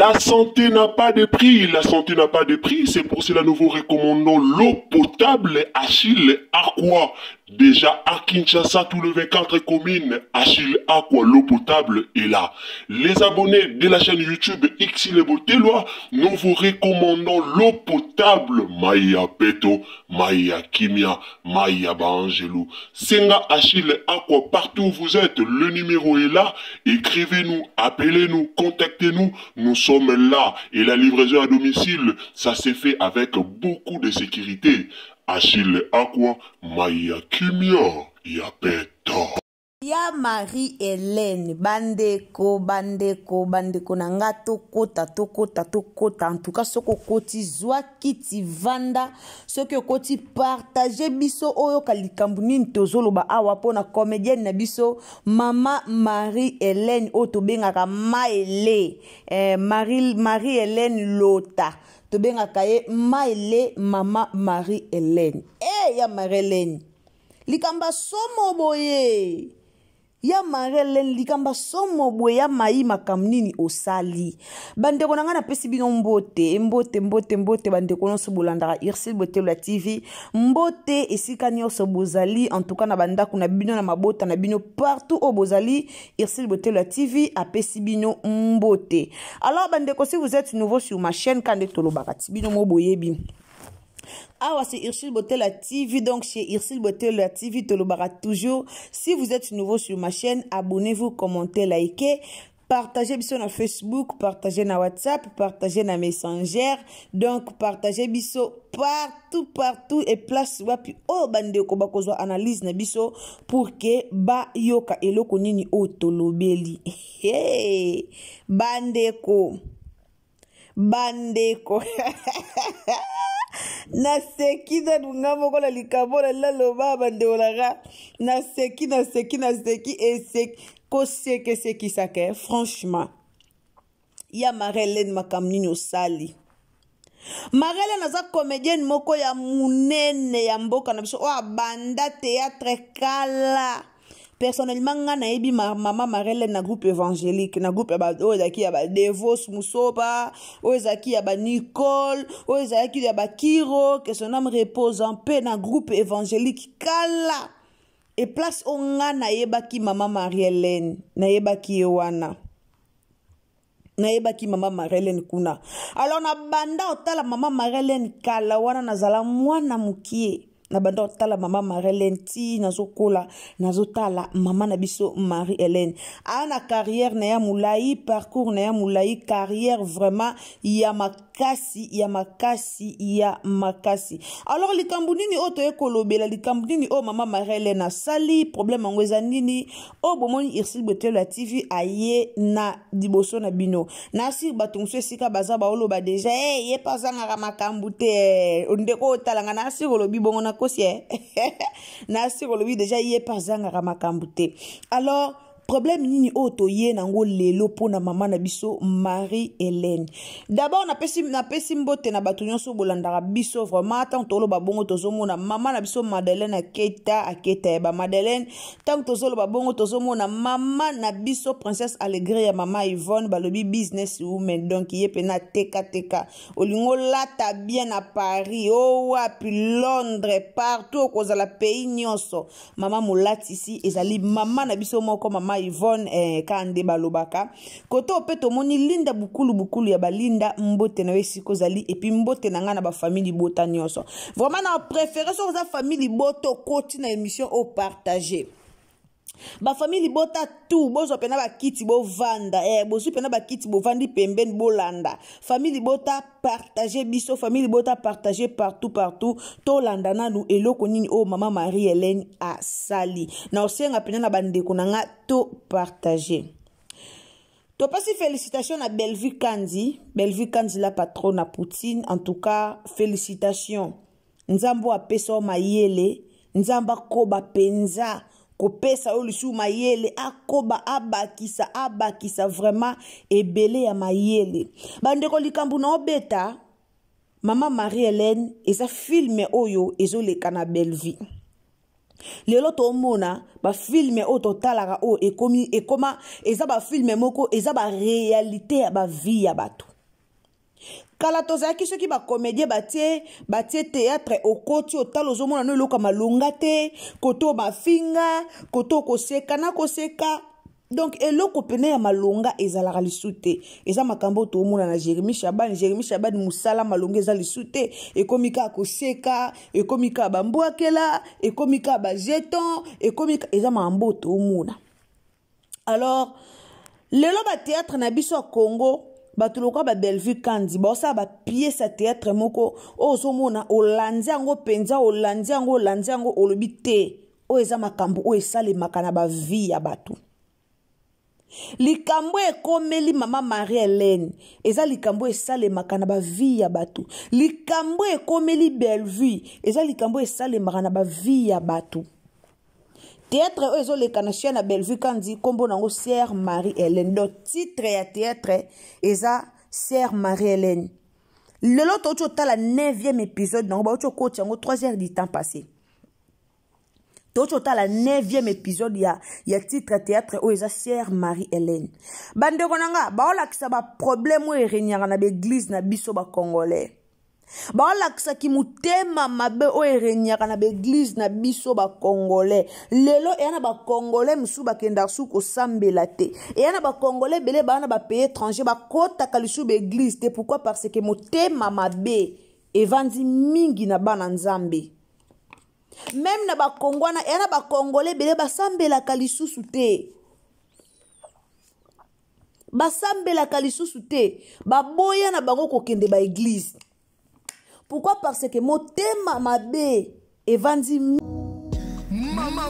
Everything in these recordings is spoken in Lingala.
La santé n'a pas de prix, la santé n'a pas de prix, c'est pour cela nous vous recommandons l'eau potable Achille Aqua. Déjà à Kinshasa, tous les 24 communes, Achille Aqua, l'eau potable est là. Les abonnés de la chaîne YouTube Xile Botelwa, nous vous recommandons l'eau potable Maya Peto, Maya Kimia, Maya Bangelou. Senga Achille Aqua, partout où vous êtes, le numéro est là. Écrivez-nous, appelez-nous, contactez-nous. Nous sommes là. Et la livraison à domicile, ça s'est fait avec beaucoup de sécurité. Achille Aqua, Maya Kimia, Yapeto. Ya Marie-Hélène, bandeko nanga tokota. En tout cas, soko koti zwa kiti vanda, soko koti partager biso oyo kalikambuni tozolo ba awa pona comédienne na biso Mama Marie-Hélène otobengaka Maele, Marie-Hélène Lota. Tobengaka ye Maele Mama Marie-Hélène. Ya Marie-Hélène. Likamba somo boye. Ya Marie-Hélène likamba somo boye ya maima kamnini osali. Bandeko nanga na pesi bino mbote bandeko no sobolandaka Irsil Botelwa TV. Mbote esika nyonso bozali en tout cas na bandako na bino na mabota na bino partout au bozali Irsil Botelwa TV apesi bino mbote. Alors bandeko, si vous êtes nouveau sur ma chaîne kande tolobaka bino mo boyebi. Ah, c'est Irsil Botelwa TV, donc chez Irsil Botelwa TV, tolobara toujours. Si vous êtes nouveau sur ma chaîne, abonnez-vous, commentez, likez, partagez biso na Facebook, partagez na WhatsApp, partagez na Messenger, donc partagez biso partout et place wapi o bandeko bakozwa analyse na biso pour que ba yoka eloko nini o tolobeli. Hey, bandeko. Na seki na nungamo kola likabola laloba bandeolaga na seki et seki sake franchement ya Marie-Hélène makamnini osali. Marie-Hélène aza comédienne moko ya munene ya mboka na biso o banda théâtre kala. Personnellement, na ebi Mama Marie-Hélène na groupe évangélique, na groupe oezaki ya ba Devos Musoba, oezaki ya ba Nicole, oezaki ya ba Kiro, que son âme repose en paix na groupe évangélique kala. Et place onga na yebaki Mama Marie-Hélène, na yebaki ewana. Na yebaki Mama Marie-Hélène kuna. Alors na banda otala Mama Marie-Hélène kala wana nazala mwana mukie. Na banda tala Mama Marie-Hélène ti nazokola nazotala Mama na biso Marie-Hélène ana carrière na ya moulayi, parcours na ya moulayi, carrière vraiment ya makasi. Alors likambunini o toye kolobela likambunini o Mama Marie-Hélène asali problème angweza nini o bomoni Irsil Botelwa TV aye na diboso na bino nasi batungso esika baza baoloba déjà ye pasanga makambu te ondeko otalanga nasi kolobi bongo na kosie nasi kolobi déjà ye pasanga makambu te. Alors problème nini oto ye nango lelo pona Mama na biso Marie-Hélène. D'abord na pesi mbote na batu nyonso bolandaka biso vraiment tant tolo babongo tozomona Mama na biso Madeleine aketa ba Madeleine tant tozolo babongo tozomona Mama na biso Princesse Allegre ya Mama Yvonne balobi business woman, donc ye pena teka olingo lata bien à Paris o wapi Londres partout kozala pays nyonso Mama molati ici ezali Mama na biso moko Mama Yvonne kande balobaka koto peto moni linda bukulu ya balinda mbote na wesi kozali et puis mbote na nga na ba famille bota nyonso vraiment na préféré so za famille boto koti na émission au partager ba famille bota tout bozo pena ba kiti bo vanda bozo pena ba kiti bo vandi pembeni bolanda famille bota partager biso famille bota partager partout to landa na lu eloko nini o Mama Marie-Hélène a sali na osenga pena na bandeko nanga to partager. To pasi félicitations à Bellevue Kandi la patronne à Poutine. En tout cas, félicitations. Nzambo a peso mayele, nzamba koba penza, kopesa olusu mayele, akoba abakisa vraiment ebele ya mayele. Bandeko likambu na obeta, Mama Marie-Hélène, eza filme oyo ezoleka na Bellevue. Lelo to mona ba filme o totalaka o ekoma eza ba filme moko eza ba réalité ya ba vie ya bato. kala tozalaki soki bacomédien batie théâtre okoti otala ozomona no eloko malonga te koto bafinga koto koseka na koseka. Donc eloko pene ya malonga ezalaka lisu te. Eza makambo toomona na Jérémie Chabani musala malonga eza lisu te. Ekomika koseka, ekomika bambwakela, ekomika bajeton, ekomika eza makambo toomona. Alors lelo ba théâtre na biso Congo batuloko ba Bellevue Kandi ba ba pièce à théâtre moko ozomona olandi yango penza olandi yango olobi te o eza makambo o esale makana ba vie ya batu. Likambo ekomeli mama Marie-Hélène eza likambo esale makana ba vie ya batu. Likambo ekomeli Bellevue eza likambo esale makana ba vie ya batu. Théâtre oyo le kanashia na Bellevue Kandi kombo nango Sœur Marie-Hélène. Donc titre ya théâtre eza Sœur Marie-Hélène. Lelo tocho tala 9e épisode nango ba tocho coach yango 3 heures du temps passé. Tocho tala 9e épisode ya titre théâtre oyo eza Sœur Marie-Hélène. Bandeko nanga ba olakisa ba problème oyo erenyaka na l'église na biso ba congolais. Ba olakisa ki mutema mabe o erenyaka na l'église na biso ba congolais. Lelo yana ba congolais musu bakenda su ko sambela te. Yana ba congolais bele bana ba pays étranger ba kota kalisu be église te. Pourquoi? Parce que mutema mabe evandi mingi na bana nzambe. Même na ba kongwana yana ba congolais bele ba sambela kalisusu te. Ba sambela kalisusu te. Ba boya na bango kokende ba église. Pourquoi? Parce que motema mabe evandi Mama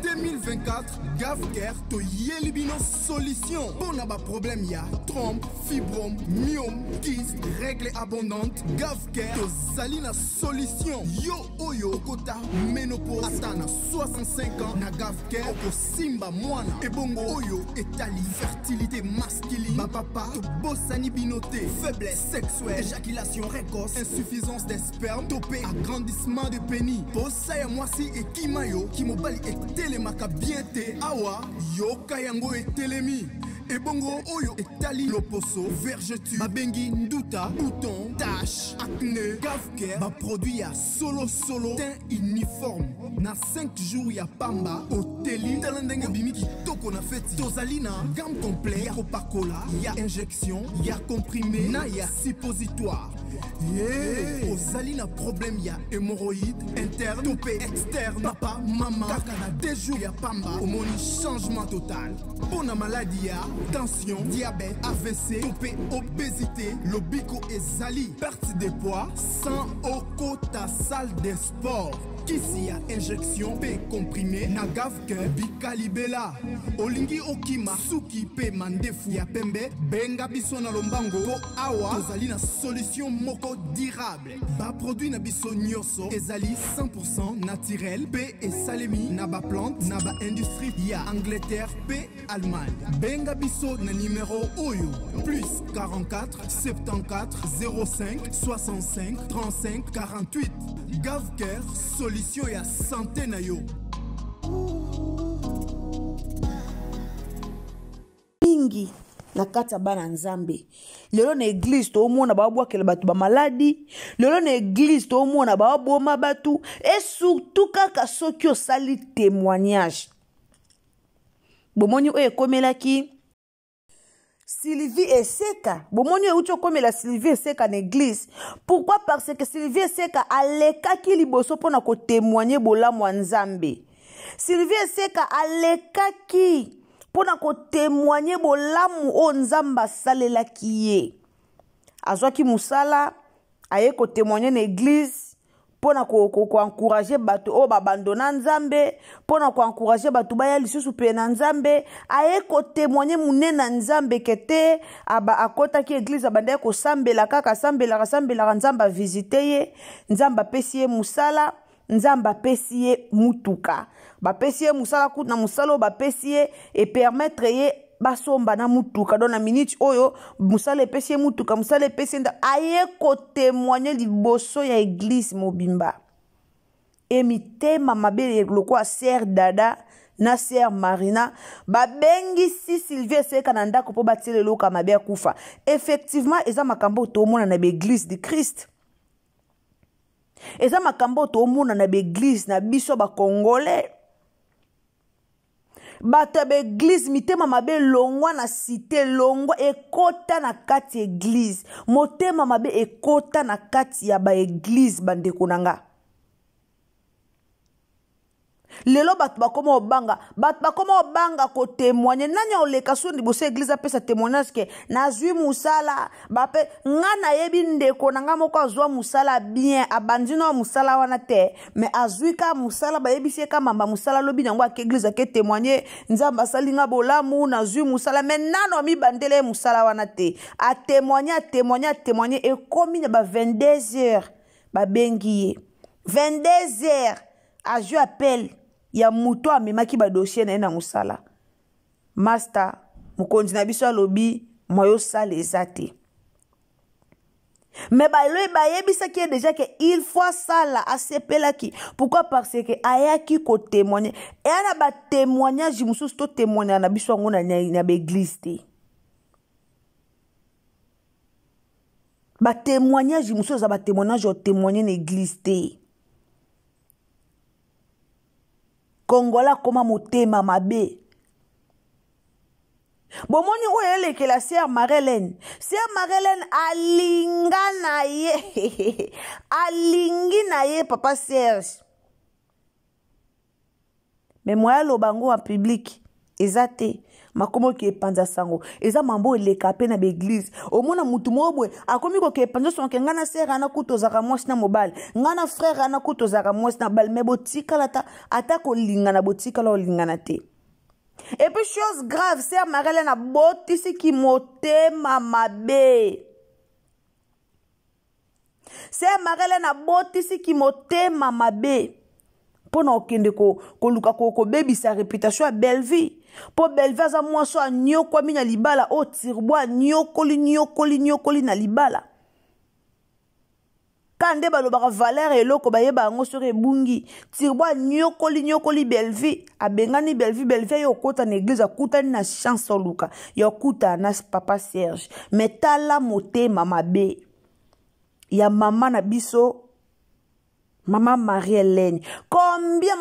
2024 Gavker to yelibino solution. Bon a ba problème ya trompe, fibrome, myome, kyste, règle abondante. Gavker to zalina solution. Yo oyo kota ménopause atana 65 ans na Gavker oko simba mwana. Ebongo oyo etali fertilité masculine. Ba papa to bosani binoté, faiblesse sexuelle, éjaculation précoce, insuffisance des spermes, topé agrandissement de pénis. Posaya mwasi et kimayo ki mobali etelemaka bien te awa yoka yango etelemi ebongo oyo etali loposo vergeture babengi nduta bouton tache acné Gavker ba produit ya solo teint uniforme na 5 jours ya pamba oteli talendenge bimiki toko na feti tozalina gamme complet ya kopakola ya injection ya comprimé na ya suppositoire. Yeah. Ozali na problème ya hémorroïde interne topé externe papa maman kaka na 2 jours ya pamba omoni changement total. Bona maladie ya tension diabète AVC topé obésité lobiko ezali perte de poids sans okota salle de sport. Kisi ya injection pe comprimé na Gavker bikalibela olingi okima suki pe mandefu ya pembe benga biso na lombango po awa tozali na solution moko durable. Ba produit na biso nyonso ezali 100% naturel pe esalemi na ba plante na ba industrie ya Angleterre pe Allemagne. Benga biso na numéro oyo plus 44 74 05 65 35 48. Gavker solution ya santé na yo. Mingi na kata bana nzambe. Lelo na église to omona ba bwakela batu ba maladi. Lelo na église to omona ba boma batu et surtout kaka soki osali témoignage. Bomoni oye komelaki Sylvie Eseka. Bomoni ucho komela Sylvie Eseka na église. Pourquoi? Parce que Sylvie Eseka alekaki liboso pona ko témoigner bolamu nzambe. Sylvie Eseka alekaki pona ko témoigner bolamu o nzamba salelaki ye. Azwaki musala aye ko témoigner na église pona ko encourager batu o babandona nzambe, pona ko encourager batu baya lisusu pe na nzambe, aye ko témoigner munena nzambe kete aba akota ki église abanda ko sambela kaka sambela nzamba visiter ye, nzamba pesi ye musala, nzamba pesi ye mutuka. Ba pesi ye musala kutu na musalo ba pesi ye et permettre ye basomba na mutuka dans la minute oyo musale pesi mutuka musale pesi nda aye ko témoigner liboso ya église mobimba. Et mitema mabele loko a Sœur Dada na sœur Marina babengi si Sylvie seka na ndako po batile loka mabe kufa. Effectivement eza makambo tomona na l'église de Christ. Eza makambo tomona na l'église na biso ba congolais. Bata ba église mitema mabe longwa na cité longwa ekota na kati église. Motema mabe ekota na kati ya ba église bandeko nanga. Lelo bat bakoma obanga ko témoigner nanya oleka so ndiboso église apesa témoignage ke nazwi musala bape ngana yebi ndeko nanga moko azwa musala bien abandino musala wana te mais azwi ka musala ba yebisi ka mamba musala lobi nango ak église ke témoigner nzamba salinga bolamu nazwi musala mais nano mi bandele musala wana te a témoigner et komi na ba 22h ba bengi 22h a je appelle ya muto amemaki ba dossier na musala master mukonzi na biso alobi moyo sala ezate mais ba lo ba yebisa ki déjà que il faut sala asepelaki pourquoi parce que ayaki ko témoigner et ana ba témoignage mususu to témoigner na biso ngona na ba église te ba témoignage mususu za ba témoignage o témoigner na église te. Kongola koma motema mabe. Bomoni oye ke la sœur Marlène. Sœur Marlène alinga na ye. Alingi na ye papa Serge. Mais moi lo bango en public ezate makomo ke panza sango. Eza mambo eleka pe na l'église. Omona mutu mobwe akomi ko ke panza son ke ngana sœur ana kutozaka mwasi na mobile. Ngana frère ana kutozaka mwasi na bal mais botika lata ata ko lingana botika la lingana te. Et puis chose grave, sœur Marlène a botisi ki motema mabe. Sœur Marlène a botisi ki motema mabe. Pona okende ko luka ko baby sa réputation à Belleville. Po Belleville za mwaso a nyoko mina libala o tirboa nyokoli na libala. Kande balobaka valeur eloko bayeba ngo sore bungi tirboa nyokoli Belleville abengani Belleville yo kota na église akutani na chance luka yo kuta na papa Serge mais tala motema mabe ya mama na biso Maman Marie-Hélène. Combien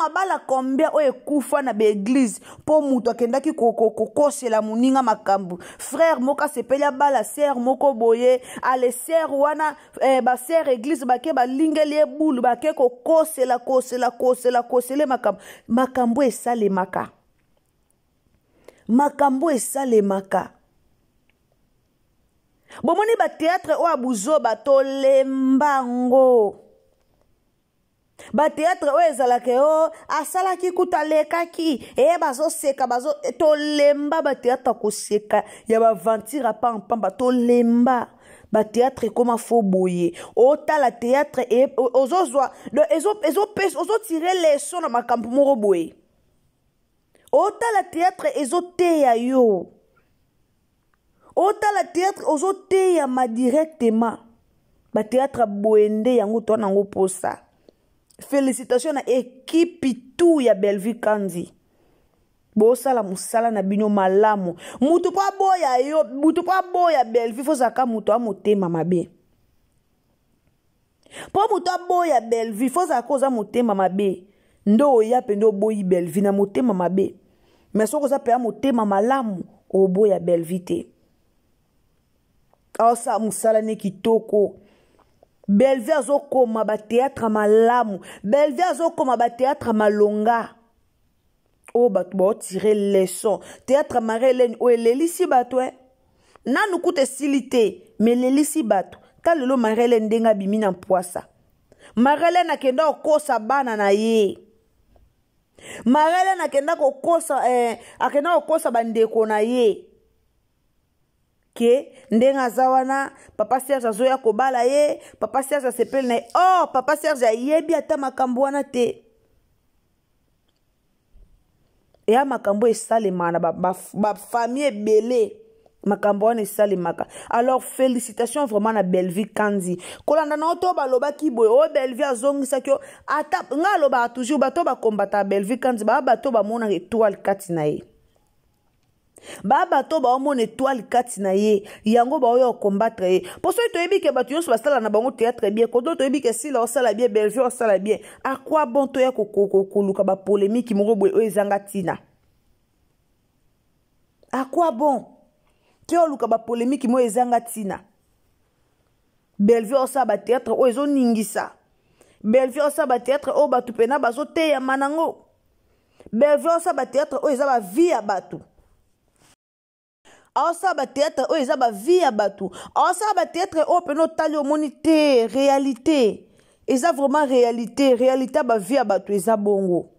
oye kufa na l'église pour muto akendaki kokose la muninga makambu. Frère moka sepelia bala sœur moko boye ale sœur wana ba sœur église bake ba lingeli boule bake kokose la makambu. Makambu esale maka. Makambu esale maka. Bomoni ba théâtre o abuzo bato lembango. Ba théâtre o ezalake o asalaki kutalekaki bazo seka bazo to lemba ba théâtre ko seka ya ba ventira pamba to lemba ba théâtre comme fo boye o ta la théâtre et ozozwa ezo tirer les sons na makambu moko boye o ta la théâtre ezo te ya yo o ta la théâtre ozo te ya ma directement ba théâtre boende yango to nango posa. Félicitations à équipe tout ya Belleville Kandi. Bosala musala na bino malamu. Mutu pa boya Belleville fo zaka mutu a motema mabe. Po mutu a boya Belleville fo zaka koza motema mabe. Ndo ya pendo boyi Belleville na motema mabe. Mais soko za pe a motema malamu o boya Belleville te. Asa musala ne kitoko. Belleville azokoma ba théâtre malamu. Belleville azokoma ba théâtre malonga. O bato ba tirer leçon. Théâtre Marie-Hélène o elelisi bato nanu kute silité mais lelisi bato. Ta lelo Marie-Hélène ndenga bimi na poisa. Marie-Hélène akenda okosa bana na ye. Marie-Hélène akenda okosa bandeko na ye. Ke ndenga zawana papa Serge azoya kobala ye papa Serge asepel na oh papa Serge ayebi ata makambo wana te e a makambo esalemana ba famille belé makambo wana esalemaka. Alors félicitations vraiment na Belleville Kandi kolanda na oto balobaki boye o Belleville azongisaki yo ata nga aloba toujours bato bakombata Belleville Kandi bato bamona étoile kati na ye bato bamona étoile kati na ye yango baoyo combattre ye poso toyebi ke bato nyonso basala na bango théâtre bien kodo toyebi ke sila osala bien Belleville osala bien à quoi bon to ya koluka ba polémique moko boye oyo ezanga tina à quoi bon to luka ba polémique mo ezanga tina Belleville osala ba théâtre o ezo ningisa Belleville osala ba théâtre o batu pena bazo teya manango Belleville osala ba théâtre o eza ba vie ya batu osala ba théâtre o eza ba vie ya batu osala ba théâtre o pena tali omoni te réalité eza vraiment réalité ba vie ya batu eza bongo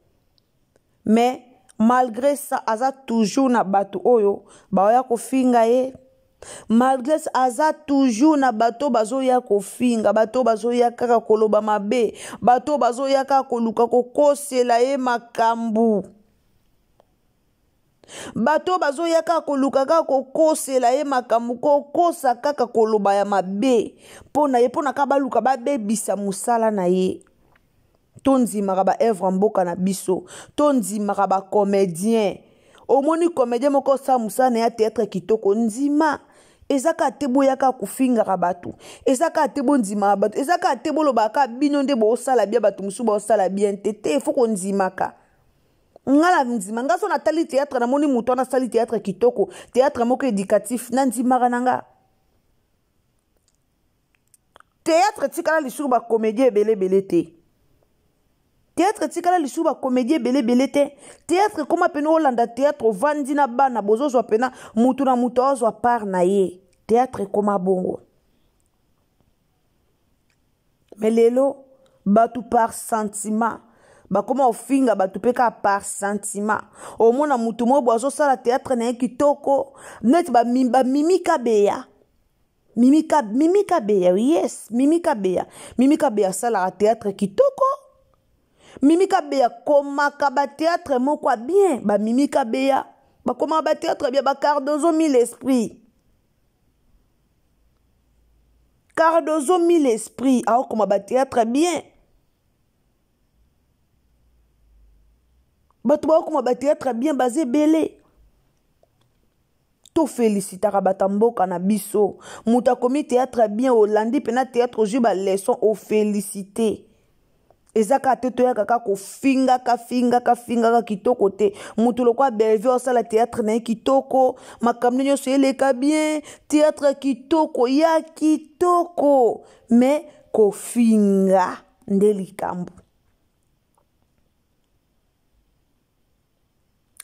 mais malgré ça aza toujours na batu oyo baoya kofinga ye malgré ça aza toujours na bato bazoya kofinga bato bazoya kaka koloba mabe bato bazoya kaka koluka kokosela ye makambu bato bazoya kaka koluka kaka kokosela ye makambu kokosa kaka koloba ya mabe mpona ye mpona kaka baluka babebisa mosala na ye tondimaka ba œuvre mboka na biso tondimaka ba comédien omoni comédien moko osala mosala na ya théâtre kitoko ndima ezaka te boyaka kofingaka bato ezaka te bondimaka bato ezaka te bolobaka bino nde boosala bien bato mosusu baosala bien te fo kondimaka ngala ndima nga so natali théâtre namoni moto wana asali théâtre kitoko théâtre moko éducatif nandimaka nanga théâtre tikala lisusu bacomédien ebelebele te théâtre tikala lisusu bacomédien ebelebele te théâtre koma pena olanda théâtre ovandi na bana bozozwa pena mutu na mutu azwa part na ye théâtre koma bongo mais lelo batu par sentiment bakoma ofinga batu peka par sentiment omona mutu mobo azosala théâtre na ye kitoko neti bamimika beya mimika beya yes mimika beya asalaka théâtre kitoko mimika beya komaka ba théâtre moko bien ba mimika beya bakoma ba théâtre bien ba Cardozo mille esprit Cardozo mille esprit ao koma ba théâtre bien batu bao koma ba théâtre bien basé belé to félicitaka batamboka na biso muta komi théâtre bien olandi pena théâtre ju ba leçon o félicité ezaka te toya kaka kofingaka kitoko te mutu lokwa Belleville osala théâtre na ye kitoko makambo nyonso eleka bien théâtre kitoko ya kitoko mais kofinga nde likambo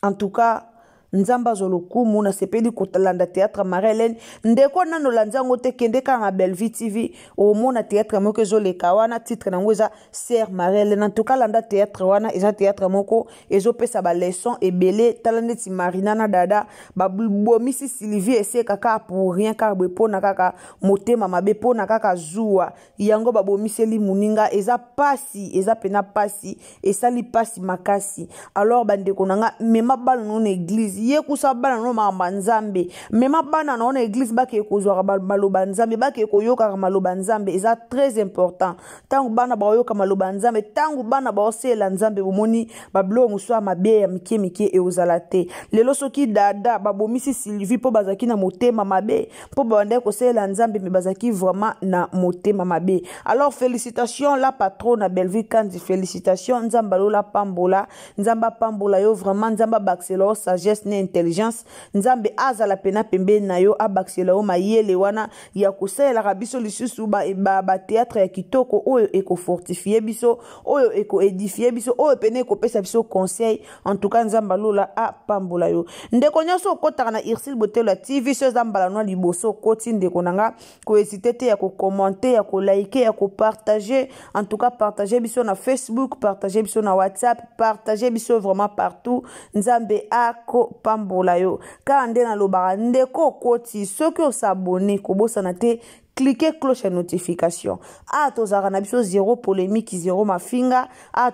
en tout cas nzamba zolokumu na sepeli kotalanda théâtre Marie-Hélène ndeko nano lanzango te kende ka Belleville TV au mona théâtre moko zoleka wana titre nango eza Sœur Marie-Hélène en tout cas landa théâtre wana eza théâtre moko ezo pesa ba leçon ebele talande ti Marina na dada ba bomisi Sylvie ese kaka pour rien car pona kaka motema mabe pona kaka zuwa yango ba bomiseli muninga eza pena pasi esali pasi makasi alors bandeko nanga mema bal non église ye kusa bana no mama nzambe mema bana na église bake kozwa maloba nzambe bake koyoka maloba nzambe eza très important tangu bana bayoka maloba nzambe tangu bana baosela nzambe bomoni bablo muswa mabe ya mike e ozalate lelo soki dada babomisi Sylvie po bazaki na motema mabe po bande kosela nzambe me bazaki vraiment na motema mabe alors félicitations la patronne Belleville Kandi félicitations nzamba lola pambola nzamba pambola yo vraiment nzamba baxelo sagesse na intelligence nzambe azala pena pembe na yo abaxela o mayele wana ya kosela rabiso lisusu ba théâtre ya kitoko oyo eko fortifier biso oyo eko édifier biso oyo pena eko pesa biso conseil en tout cas nzamba lola a pambola yo ndeko nyoso kotaka na Irsil Botelo TV so nzamba no liboso koti ndeko nanga ko hésiter te ya ko commenter ya ko liker ya ko partager en tout cas partager biso na Facebook partager biso na WhatsApp partager biso vraiment partout nzambe ako pambola yo ka nde na lobaka ndeko koti soki osabone kobosana te cliquez cloche ya notification. Tozaka na biso zéro polémique, zéro mafinga.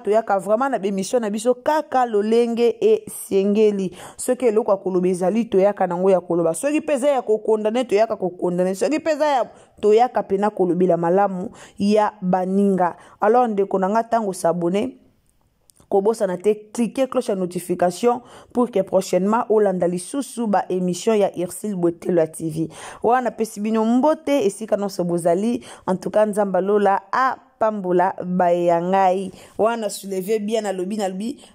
Toyaka vraiment na bémission na biso kaka lolenge e siengeli. Soki eloko akoloba ezali toyaka nango ya koloba. Soki peza ya kokondane toyaka kokondane. Soki peza ya toyaka pena kolobela malamu ya baninga. Alors ndeko nanga tango s'abonner. Kobosa na te cliquez cloche à notification pour que prochainement olanda lisusu ba émission ya Irsil Botelo TV. Wana pesi bino mbote esika no sobozali en tout cas nzamba lola a pambola baye yangai. Wana soulever bien na lobi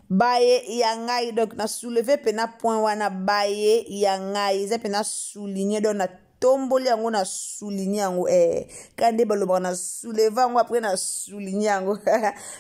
baye yangai, donc na soulever pena point wana baye yangai za pena souligner donc na tomboli yango na souligner yango kande baloba na soulever yango après na souligner yango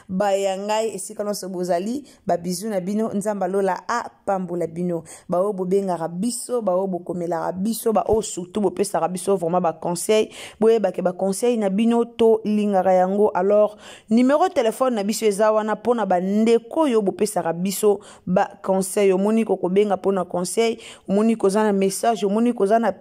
bayangai esika no sobozali ba bizu na bino nzamba lola a pambola bino ba obo benga biso ba obo komela biso ba o surtout bo pesa biso vraiment ba conseil boye ba ke ba conseil na bino to lingara yango. Alors numéro téléphone na biso eza wana pona ba ndeko yo bo pesa biso ba conseil omoni ko benga pona conseil omoni ko za na message omoni ko za na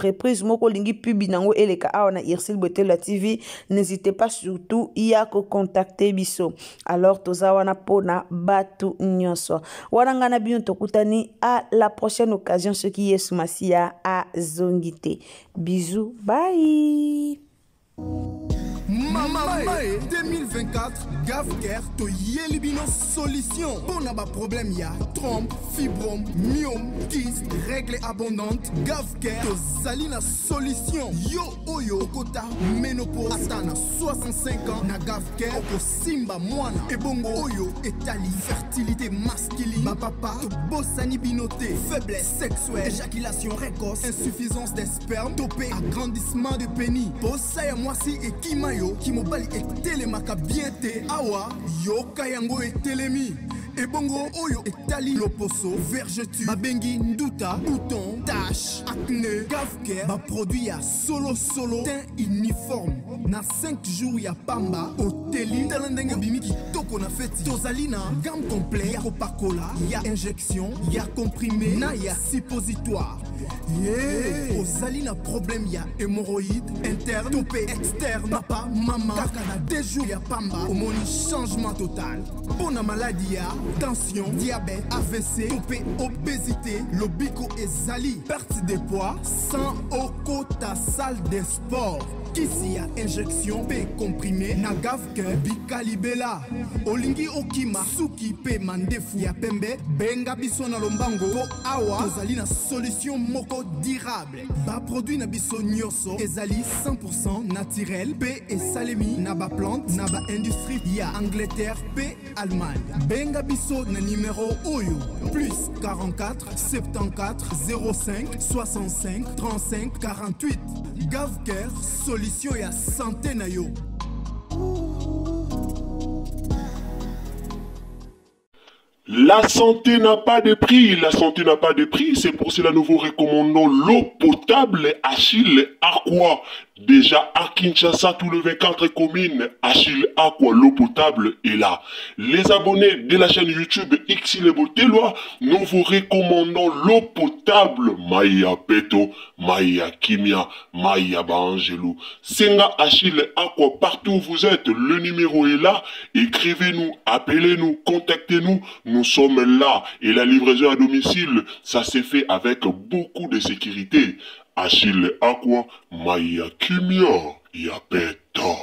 entreprise moko lingi pubi nango eleka awa na Irsil Botelo TV, n'hésitez pas surtout ya ko contacter biso. Alors toza wana pona batu nyonso wana ngana bino tokutani à la prochaine occasion ce qui est Masia a zongite. Bisous, bye. Mama 2024 Gavker to Yelibino solution. Pour n'a pas problème ya trompe, fibrome, myome, kyste, règles abondantes. Gavker to Zalina solution. Yo oyo kota ménopause atana 65 ans na Gavker oko simba moana. Ebongo oyo etali fertilité masculine. Ma papa to bossani binoté, faiblesse sexuelle, éjaculation précoce, insuffisance des spermes, topé, agrandissement de pénis. Bossa ya mwasi et kimayo ki mobali etelemaka bien te awa yo kayango etelemi ebongo oyo etali loposo vergeture babengi nduta bouton tache acné Gavker ba produit ya solo teint uniforme na 5 jours ya pamba oteli talendenge bimiki toko na feti tozali na gamme complet ya kopakola ya injection ya comprimé na ya suppositoire. Ozali na problème ya hémorroïde interne topé externe papa maman kaka na 2 jours ya pamba omoni changement total. Pona maladie ya tension diabète AVC topé obésité lobiko ezali perte de poids sans okota salle de sport. Kisi ya injection pe comprimé na Gavker bikalibela olingi okima suki pe mandefu ya pembe benga biso na lombango po awa tozali na solution moko durable ba produit na biso nyonso ezali 100% naturel pe esalemi na ba plante na ba industrie ya Angleterre pe Allemagne. Benga biso na numéro oyo plus 44 74 05 65 35 48. Gavker solution ya santé na yo. La santé n'a pas de prix, la santé n'a pas de prix, c'est pour cela nous vous recommandons l'eau potable Achille Aqua. Déjà à Kinshasa, tout le 24 communes, Achille Aqua, l'eau potable est là. Les abonnés de la chaîne YouTube Irsil Botelo, nous vous recommandons l'eau potable Maya Peto, Maya Kimia, Maya Bangelou. Senga Achille Aqua, partout où vous êtes, le numéro est là. Écrivez-nous, appelez-nous, contactez-nous. Nous sommes là et la livraison à domicile, ça s'est fait avec beaucoup de sécurité. Achille Aqua, Maya Kimia, Yapeto.